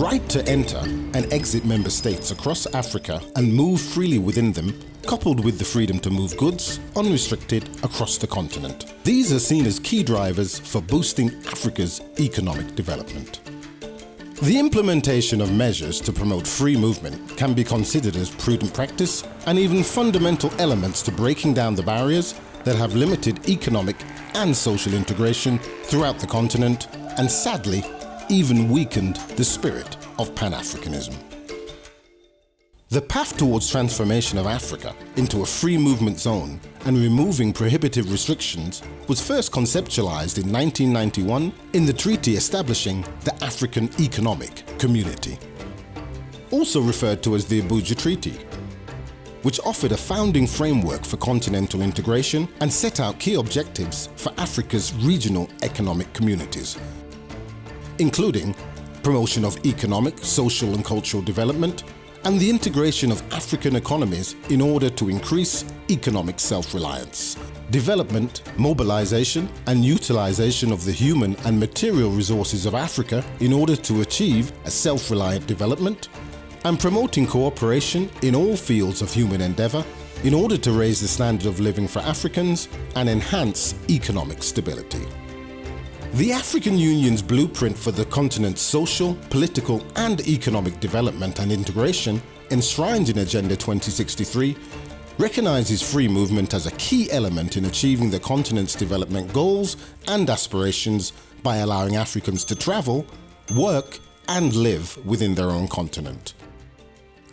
right to enter and exit member states across Africa and move freely within them, coupled with the freedom to move goods unrestricted across the continent. These are seen as key drivers for boosting Africa's economic development. The implementation of measures to promote free movement can be considered as prudent practice and even fundamental elements to breaking down the barriers that have limited economic and social integration throughout the continent and sadly even weakened the spirit of Pan-Africanism. The path towards transformation of Africa into a free movement zone and removing prohibitive restrictions was first conceptualized in 1991 in the treaty establishing the African Economic Community, also referred to as the Abuja Treaty, which offered a founding framework for continental integration and set out key objectives for Africa's regional economic communities, including promotion of economic, social and cultural development, and the integration of African economies in order to increase economic self-reliance, development, mobilization and utilization of the human and material resources of Africa in order to achieve a self-reliant development, and promoting cooperation in all fields of human endeavor in order to raise the standard of living for Africans and enhance economic stability. The African Union's blueprint for the continent's social, political and economic development and integration, enshrined in Agenda 2063, recognizes free movement as a key element in achieving the continent's development goals and aspirations by allowing Africans to travel, work and live within their own continent.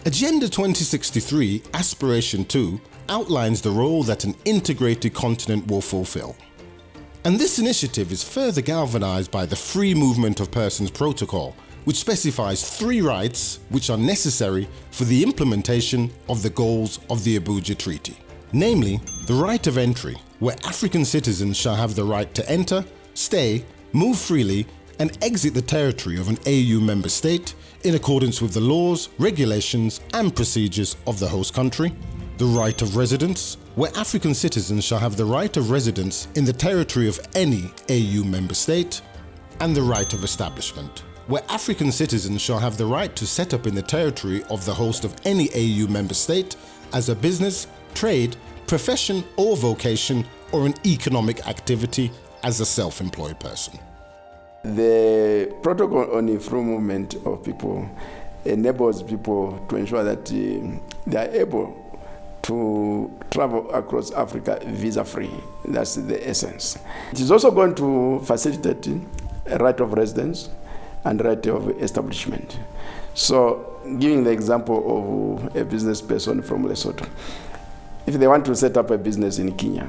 Agenda 2063 Aspiration 2 outlines the role that an integrated continent will fulfill. And this initiative is further galvanized by the Free Movement of Persons Protocol, which specifies 3 rights which are necessary for the implementation of the goals of the Abuja Treaty. Namely, the right of entry, where African citizens shall have the right to enter, stay, move freely, and exit the territory of an AU member state in accordance with the laws, regulations, and procedures of the host country. The right of residence, where African citizens shall have the right of residence in the territory of any AU member state, and the right of establishment, where African citizens shall have the right to set up in the territory of the host of any AU member state as a business, trade, profession or vocation, or an economic activity as a self-employed person. The protocol on the free movement of people enables people to ensure that they are able to travel across Africa visa-free. That's the essence. It is also going to facilitate a right of residence and right of establishment. So, giving the example of a business person from Lesotho, if they want to set up a business in Kenya,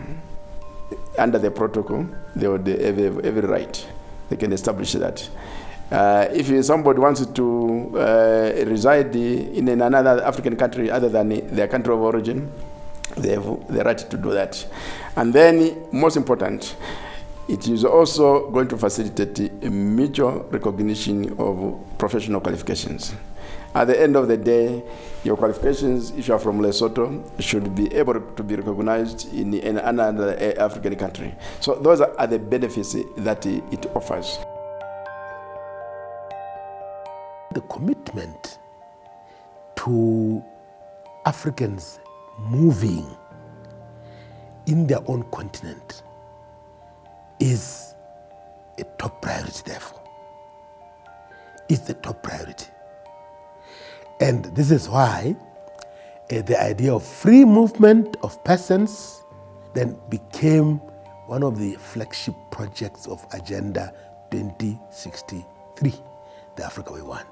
under the protocol, they would have every right. They can establish that. If somebody wants to reside in another African country other than their country of origin, they have the right to do that. And then, most important, it is also going to facilitate a mutual recognition of professional qualifications. At the end of the day, your qualifications, if you are from Lesotho, should be able to be recognized in another African country. So those are the benefits that it offers. The commitment to Africans moving in their own continent is a top priority, therefore. It's the top priority. And this is why the idea of free movement of persons then became one of the flagship projects of Agenda 2063, the Africa we want.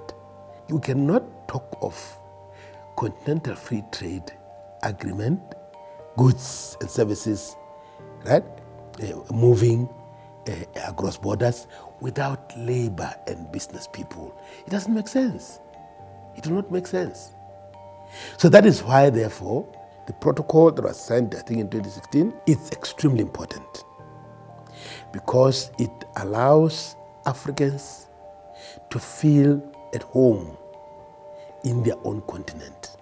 You cannot talk of continental free trade agreement, goods and services, right, moving across borders without labor and business people. It doesn't make sense. It will not make sense. So that is why, therefore, the protocol that was signed, I think in 2016, is extremely important because it allows Africans to feel at home in their own continent.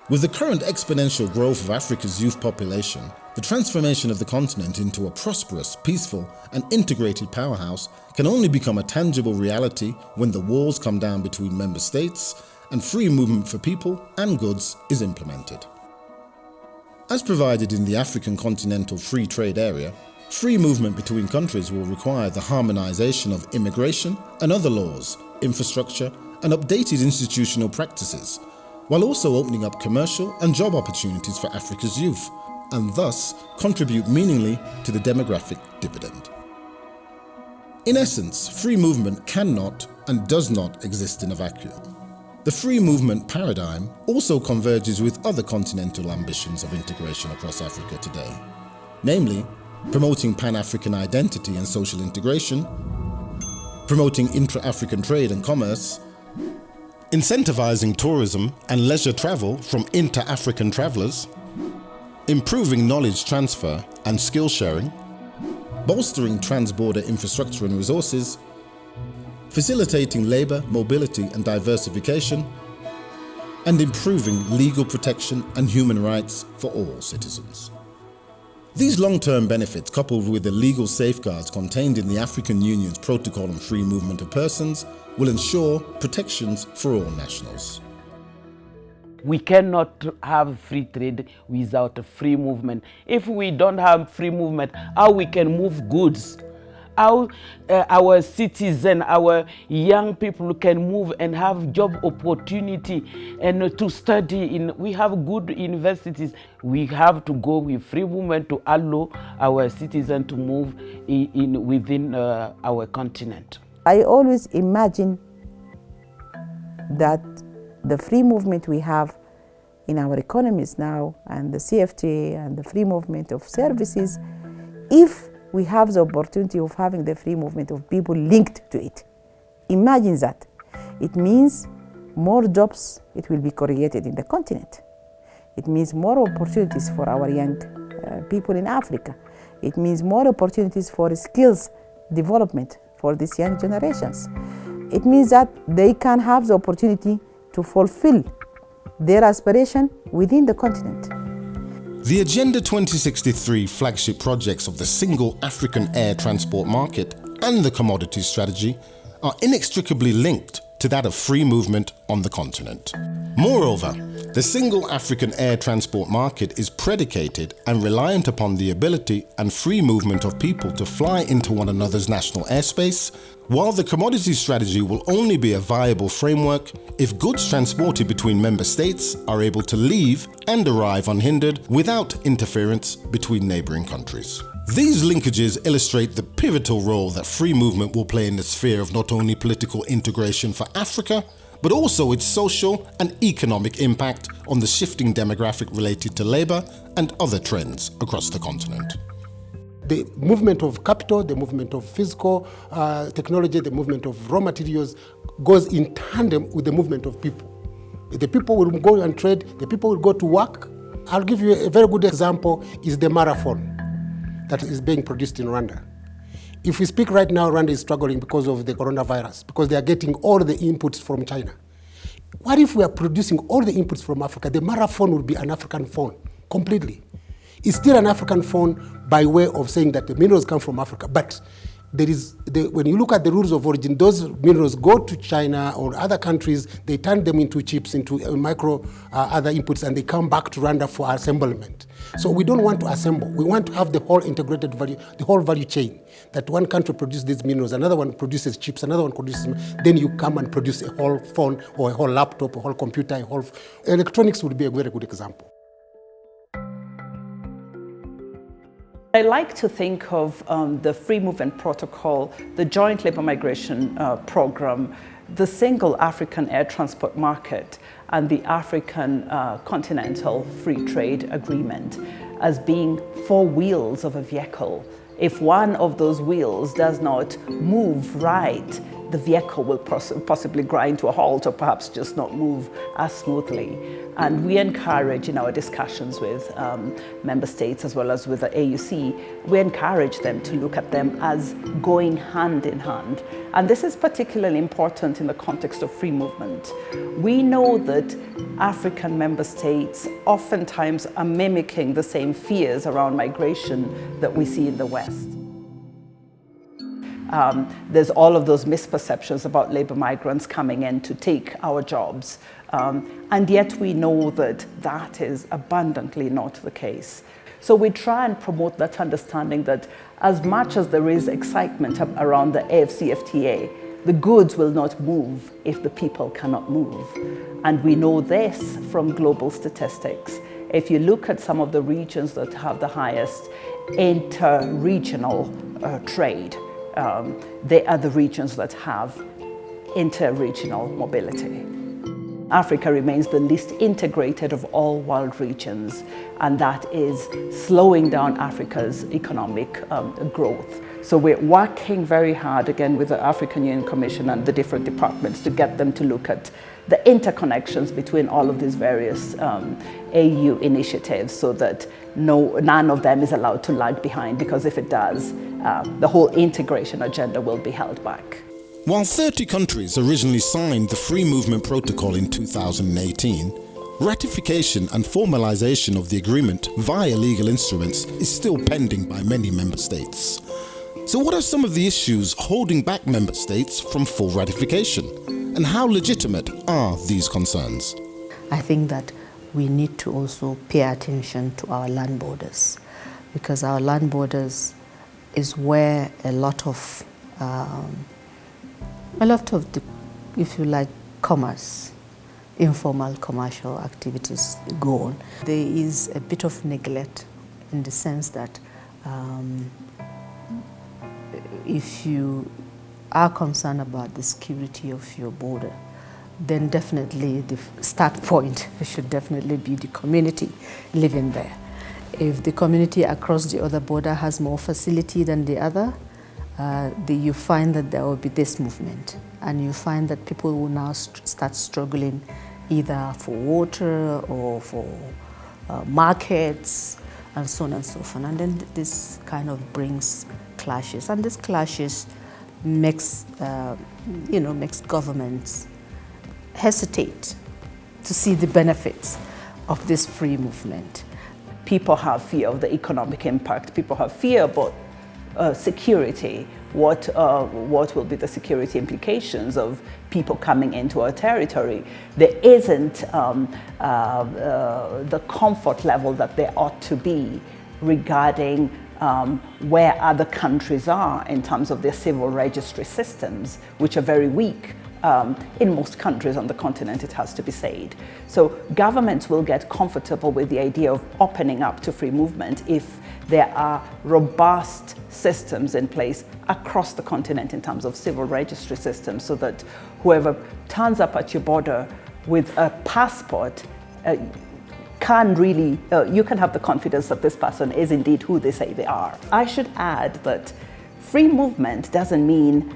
With the current exponential growth of Africa's youth population, The transformation of the continent into a prosperous, peaceful, and integrated powerhouse can only become a tangible reality when the walls come down between member states and free movement for people and goods is implemented. As provided in the African Continental Free Trade Area, free movement between countries will require the harmonization of immigration and other laws, infrastructure, and updated institutional practices, while also opening up commercial and job opportunities for Africa's youth, and thus contribute meaningfully to the demographic dividend. In essence, free movement cannot and does not exist in a vacuum. The free movement paradigm also converges with other continental ambitions of integration across Africa today, namely promoting Pan-African identity and social integration, promoting intra-African trade and commerce, incentivizing tourism and leisure travel from inter-African travelers, improving knowledge transfer and skill sharing, bolstering trans-border infrastructure and resources, facilitating labour, mobility and diversification, and improving legal protection and human rights for all citizens. These long-term benefits, coupled with the legal safeguards contained in the African Union's Protocol on Free Movement of Persons, will ensure protections for all nationals. We cannot have free trade without a free movement. If we don't have free movement, how we can move goods? How our citizens, our young people can move and have job opportunity and to study in. We have good universities. We have to go with free movement to allow our citizens to move within our continent. I always imagine that the free movement we have in our economies now, and the CFTA and the free movement of services, if we have the opportunity of having the free movement of people linked to it. Imagine that. It means more jobs it will be created in the continent. It means more opportunities for our young people in Africa. It means more opportunities for skills development for these young generations. It means that they can have the opportunity to fulfill their aspiration within the continent. The Agenda 2063 flagship projects of the single African air transport market and the commodities strategy are inextricably linked to that of free movement on the continent. Moreover, the single African air transport market is predicated and reliant upon the ability and free movement of people to fly into one another's national airspace, while the commodities strategy will only be a viable framework if goods transported between member states are able to leave and arrive unhindered without interference between neighbouring countries. These linkages illustrate the pivotal role that free movement will play in the sphere of not only political integration for Africa, but also its social and economic impact on the shifting demographic related to labour and other trends across the continent. The movement of capital, the movement of physical technology, the movement of raw materials goes in tandem with the movement of people. The people will go and trade, the people will go to work. I'll give you a very good example, is the marathon that is being produced in Rwanda. If we speak right now, Rwanda is struggling because of the coronavirus, because they are getting all the inputs from China. What if we are producing all the inputs from Africa? The marathon would be an African phone, completely. It's still an African phone by way of saying that the minerals come from Africa, but when you look at the rules of origin, those minerals go to China or other countries, they turn them into chips, into micro other inputs, and they come back to Rwanda for assemblement. So we don't want to assemble. We want to have the whole integrated value, the whole value chain, that one country produces these minerals, another one produces chips, another one produces, then you come and produce a whole phone or a whole laptop, a whole computer, a whole... Electronics would be a very good example. I like to think of the Free Movement Protocol, the Joint Labour Migration Programme, the Single African Air Transport Market, and the African Continental Free Trade Agreement as being four wheels of a vehicle. If one of those wheels does not move right, the vehicle will possibly grind to a halt or perhaps just not move as smoothly. And we encourage in our discussions with member states as well as with the AUC, we encourage them to look at them as going hand in hand. And this is particularly important in the context of free movement. We know that African member states oftentimes are mimicking the same fears around migration that we see in the West. There's all of those misperceptions about labor migrants coming in to take our jobs. And yet we know that that is abundantly not the case. So we try and promote that understanding that as much as there is excitement around the AfCFTA, the goods will not move if the people cannot move. And we know this from global statistics. If you look at some of the regions that have the highest inter-regional trade, they are the regions that have inter-regional mobility. Africa remains the least integrated of all world regions, and that is slowing down Africa's economic growth. So we're working very hard again with the African Union Commission and the different departments to get them to look at the interconnections between all of these various AU initiatives so that none of them is allowed to lag behind, because if it does, the whole integration agenda will be held back. While 30 countries originally signed the Free Movement Protocol in 2018, ratification and formalization of the agreement via legal instruments is still pending by many member states. So what are some of the issues holding back member states from full ratification? And how legitimate are these concerns? I think that we need to also pay attention to our land borders, because our land borders is where a lot of the, if you like, commerce, informal commercial activities go on. There is a bit of neglect in the sense that if you are concerned about the security of your border, then definitely the start point should definitely be the community living there. If the community across the other border has more facility than the other, you find that there will be this movement, and you find that people will now start struggling either for water or for markets and so on and so forth. And then this kind of brings clashes, and this clashes makes governments hesitate to see the benefits of this free movement. People have fear of the economic impact. People have fear about security. What will be the security implications of people coming into our territory? There isn't the comfort level that there ought to be regarding where other countries are in terms of their civil registry systems, which are very weak. In most countries on the continent, it has to be said. So governments will get comfortable with the idea of opening up to free movement if there are robust systems in place across the continent in terms of civil registry systems, so that whoever turns up at your border with a passport can really, you can have the confidence that this person is indeed who they say they are. I should add that free movement doesn't mean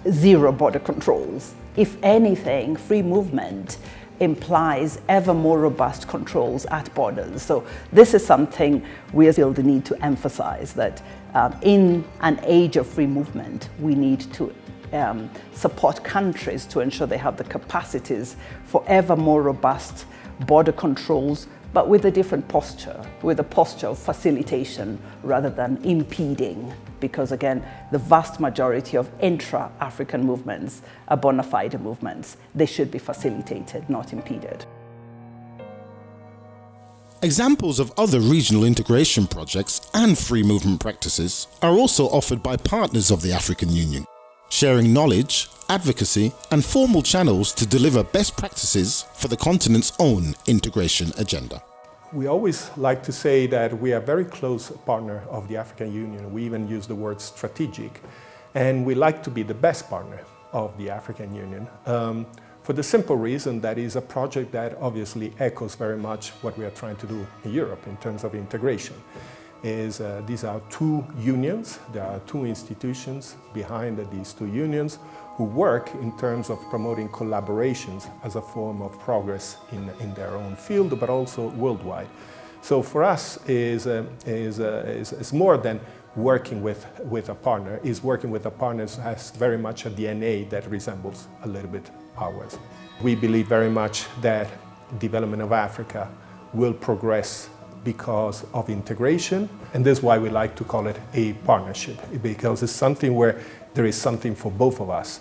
zero border controls. If anything, free movement implies ever more robust controls at borders. So this is something we feel the need to emphasize, that in an age of free movement, we need to support countries to ensure they have the capacities for ever more robust border controls, but with a different posture, with a posture of facilitation rather than impeding. Because again, the vast majority of intra-African movements are bona fide movements. They should be facilitated, not impeded. Examples of other regional integration projects and free movement practices are also offered by partners of the African Union, sharing knowledge, advocacy, and formal channels to deliver best practices for the continent's own integration agenda. We always like to say that we are a very close partner of the African Union. We even use the word strategic. And we like to be the best partner of the African Union for the simple reason that is a project that obviously echoes very much what we are trying to do in Europe in terms of integration. is these are two unions. There are two institutions behind these two unions who work in terms of promoting collaborations as a form of progress in their own field, but also worldwide. So for us is more than working with a partner. Is working with a partner has very much a DNA that resembles a little bit ours. We believe very much that development of Africa will progress because of integration, and this is why we like to call it a partnership, because it's something where there is something for both of us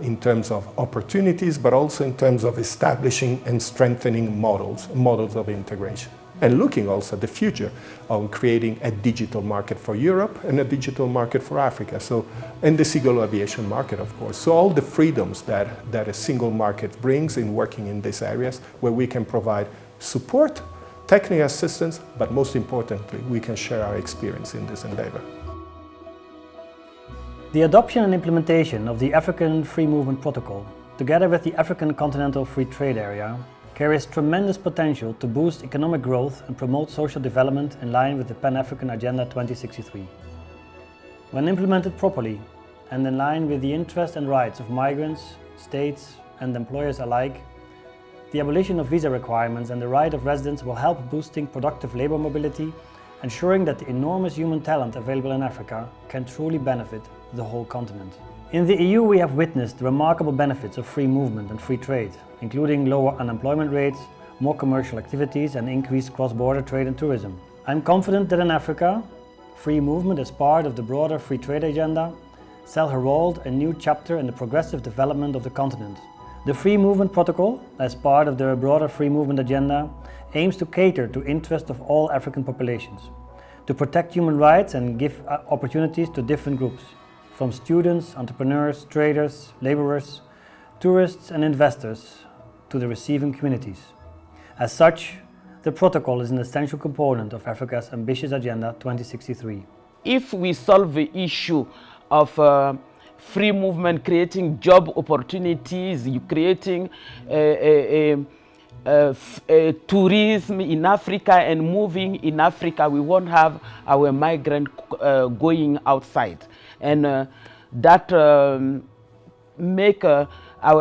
in terms of opportunities, but also in terms of establishing and strengthening models of integration. And looking also at the future of creating a digital market for Europe and a digital market for Africa. So, and the single aviation market, of course. So all the freedoms that a single market brings in working in these areas, where we can provide support, technical assistance, but most importantly, we can share our experience in this endeavor. The adoption and implementation of the African Free Movement Protocol, together with the African Continental Free Trade Area, carries tremendous potential to boost economic growth and promote social development in line with the Pan-African Agenda 2063. When implemented properly and in line with the interests and rights of migrants, states and employers alike, the abolition of visa requirements and the right of residence will help boosting productive labor mobility, ensuring that the enormous human talent available in Africa can truly benefit the whole continent. In the EU, we have witnessed the remarkable benefits of free movement and free trade, including lower unemployment rates, more commercial activities and increased cross-border trade and tourism. I'm confident that in Africa, free movement as part of the broader free trade agenda shall herald a new chapter in the progressive development of the continent. The Free Movement Protocol, as part of the broader free movement agenda, aims to cater to interests of all African populations, to protect human rights and give opportunities to different groups, from students, entrepreneurs, traders, laborers, tourists and investors to the receiving communities. As such, the protocol is an essential component of Africa's ambitious Agenda 2063. If we solve the issue of free movement, creating job opportunities, creating tourism in Africa and moving in Africa, we won't have our migrant going outside. And that make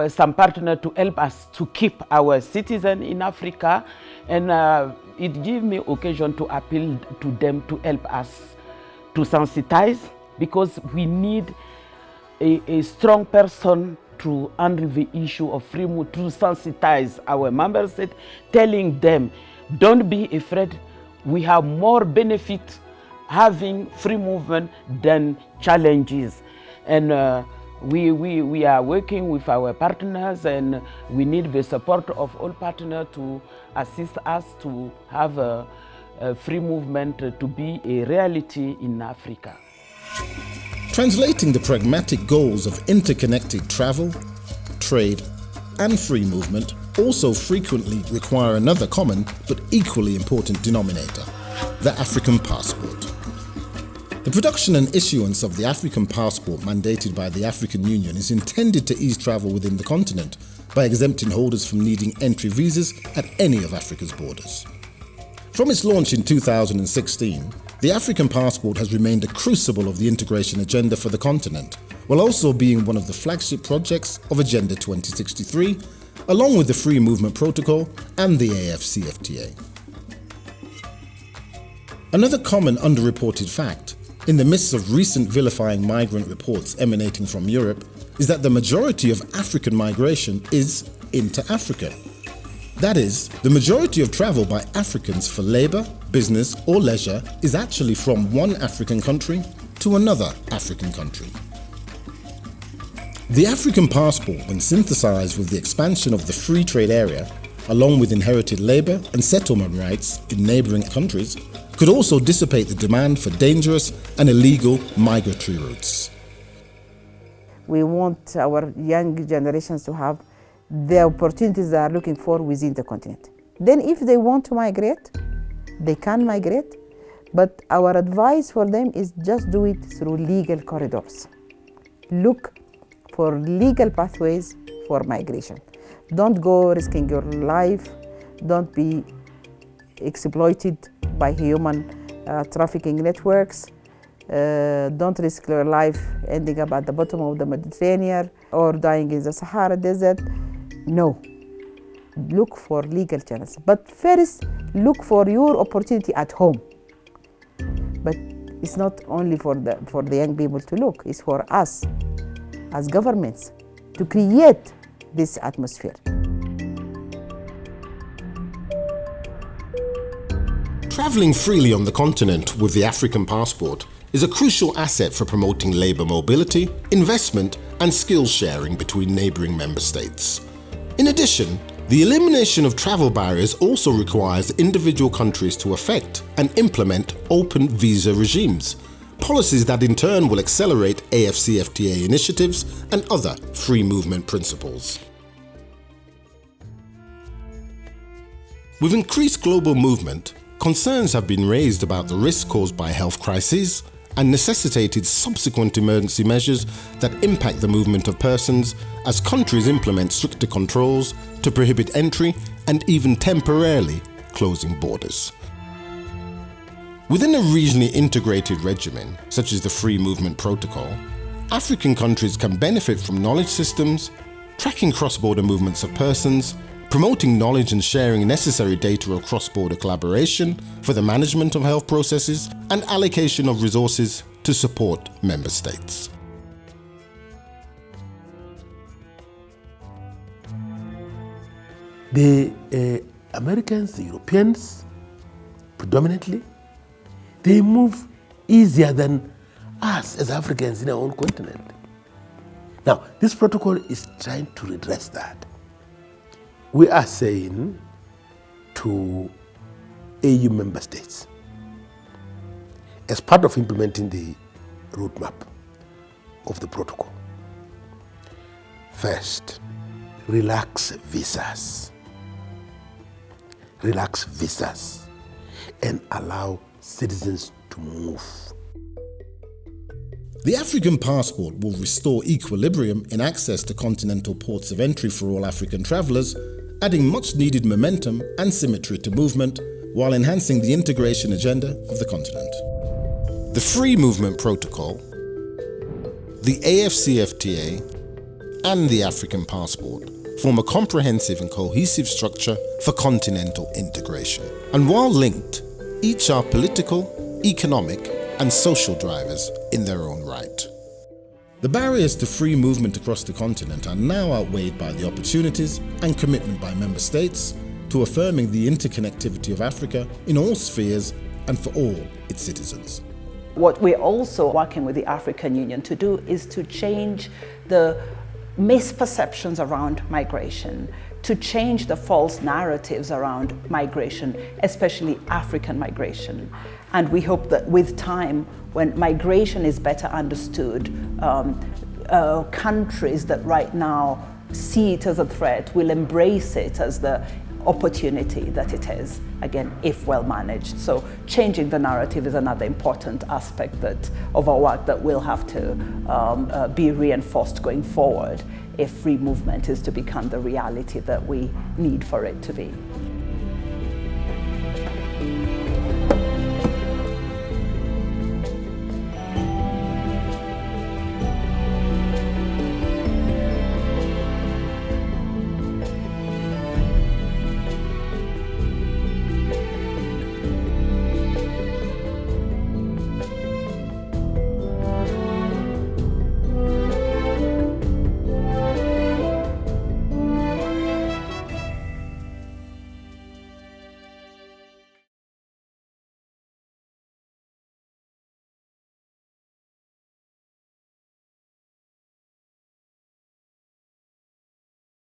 some partner to help us to keep our citizens in Africa, and it gives me occasion to appeal to them to help us to sensitize, because we need a strong person to handle the issue of free movement, to sensitize our member states, telling them, don't be afraid, we have more benefit having free movement than challenges. And we are working with our partners, and we need the support of all partners to assist us to have a free movement to be a reality in Africa. Translating the pragmatic goals of interconnected travel, trade, and free movement also frequently require another common but equally important denominator: the African passport. The production and issuance of the African passport mandated by the African Union is intended to ease travel within the continent by exempting holders from needing entry visas at any of Africa's borders. From its launch in 2016, the African passport has remained a crucible of the integration agenda for the continent, while also being one of the flagship projects of Agenda 2063, along with the Free Movement Protocol and the AFCFTA. Another common underreported fact, in the midst of recent vilifying migrant reports emanating from Europe, is that the majority of African migration is into Africa. That is, the majority of travel by Africans for labour, business or leisure is actually from one African country to another African country. The African passport, when synthesized with the expansion of the free trade area, along with inherited labour and settlement rights in neighbouring countries, could also dissipate the demand for dangerous and illegal migratory routes. We want our young generations to have the opportunities they are looking for within the continent. Then if they want to migrate, they can migrate, but our advice for them is just do it through legal corridors. Look for legal pathways for migration. Don't go risking your life, don't be exploited by human trafficking networks. Don't risk your life ending up at the bottom of the Mediterranean or dying in the Sahara Desert. No. Look for legal channels. But first, look for your opportunity at home. But it's not only for the young people to look, it's for us as governments to create this atmosphere. Travelling freely on the continent with the African passport is a crucial asset for promoting labour mobility, investment and skills sharing between neighbouring member states. In addition, the elimination of travel barriers also requires individual countries to effect and implement open visa regimes, policies that in turn will accelerate AFCFTA initiatives and other free movement principles. With increased global movement, concerns have been raised about the risks caused by health crises and necessitated subsequent emergency measures that impact the movement of persons as countries implement stricter controls to prohibit entry and even temporarily closing borders. Within a regionally integrated regimen, such as the Free Movement Protocol, African countries can benefit from knowledge systems, tracking cross-border movements of persons, promoting knowledge and sharing necessary data of cross-border collaboration for the management of health processes, and allocation of resources to support member states. The Americans, the Europeans, predominantly, they move easier than us as Africans in our own continent. Now, this protocol is trying to redress that. We are saying to AU member states, as part of implementing the roadmap of the protocol, first, relax visas and allow citizens to move. The African passport will restore equilibrium in access to continental ports of entry for all African travellers, adding much needed momentum and symmetry to movement while enhancing the integration agenda of the continent. The Free Movement Protocol, the AFCFTA and the African passport form a comprehensive and cohesive structure for continental integration. And while linked, each are political, economic and social drivers in their own right. The barriers to free movement across the continent are now outweighed by the opportunities and commitment by member states to affirming the interconnectivity of Africa in all spheres and for all its citizens. What we're also working with the African Union to do is to change the misperceptions around migration, to change the false narratives around migration, especially African migration. And we hope that with time, when migration is better understood, countries that right now see it as a threat will embrace it as the opportunity that it is, again, if well managed. So changing the narrative is another important aspect of our work that will have to be reinforced going forward if free movement is to become the reality that we need for it to be.